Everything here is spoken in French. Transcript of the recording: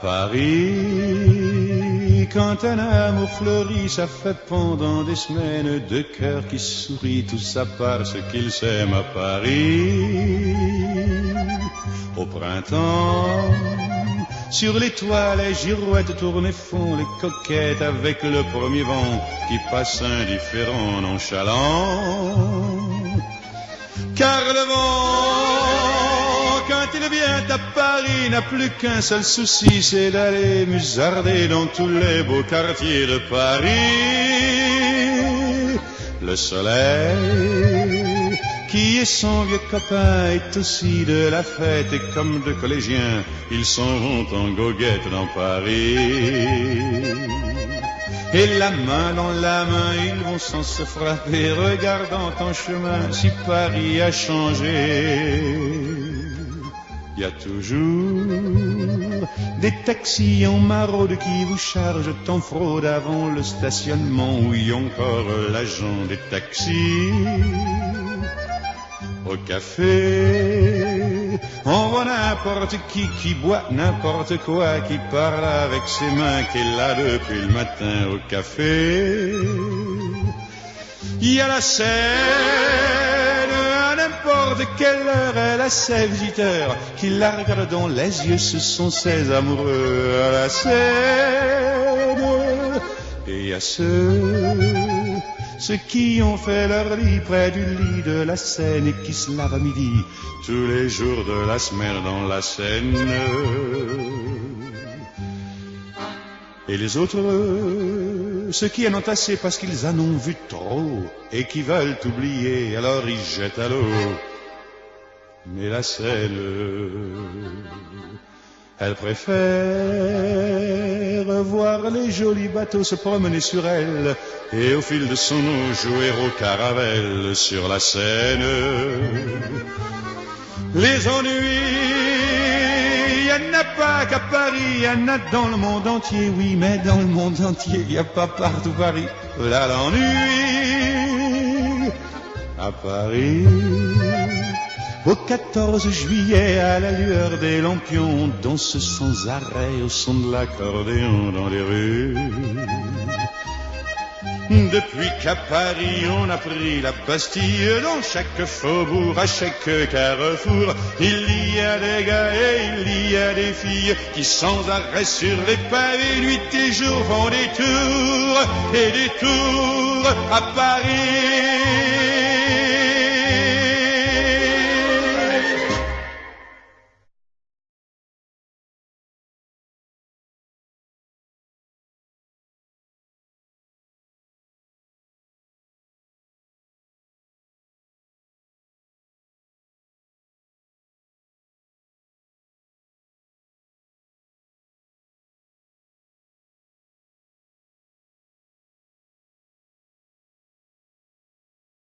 Paris, quand un amour fleurit, ça fait pendant des semaines deux cœurs qui sourient, tout ça parce qu'ils s'aiment à Paris. Au printemps, sur les toits, les girouettes tournent et font les coquettes avec le premier vent qui passe indifférent, nonchalant. Car le vent, quand il vient à Paris, n'a plus qu'un seul souci, c'est d'aller musarder dans tous les beaux quartiers de Paris. Le soleil, qui est son vieux copain, est aussi de la fête, et comme deux collégiens, ils s'en vont en goguette dans Paris. Et la main dans la main, ils vont sans se frapper, regardant en chemin si Paris a changé. Il y a toujours des taxis en maraude qui vous chargent en fraude avant le stationnement. Oui, encore l'agent des taxis. Au café, on voit n'importe qui boit n'importe quoi, qui parle avec ses mains, qui est là depuis le matin au café. Il y a la Seine, à n'importe quelle heure, elle a ses visiteurs qui la regardent dans les yeux, ce sont ses amoureux à la Seine. Et il y a ceux qui ont fait leur lit près du lit de la Seine et qui se lavent à midi tous les jours de la semaine dans la Seine. Et les autres, ceux qui en ont assez parce qu'ils en ont vu trop et qui veulent oublier, alors ils jettent à l'eau. Mais la Seine, elle préfère voir les jolis bateaux se promener sur elle et au fil de son eau jouer au caravelle sur la Seine. Les ennuis, il n'y en a pas qu'à Paris, il y en a dans le monde entier, oui, mais dans le monde entier, il n'y a pas partout Paris. Là l'ennui à Paris. Au 14 juillet, à la lueur des lampions, on danse sans arrêt au son de l'accordéon dans les rues. Depuis qu'à Paris on a pris la Bastille, dans chaque faubourg, à chaque carrefour, il y a des gars et il y a des filles qui sans arrêt sur les pavés, nuit et jour, font des tours et des tours à Paris.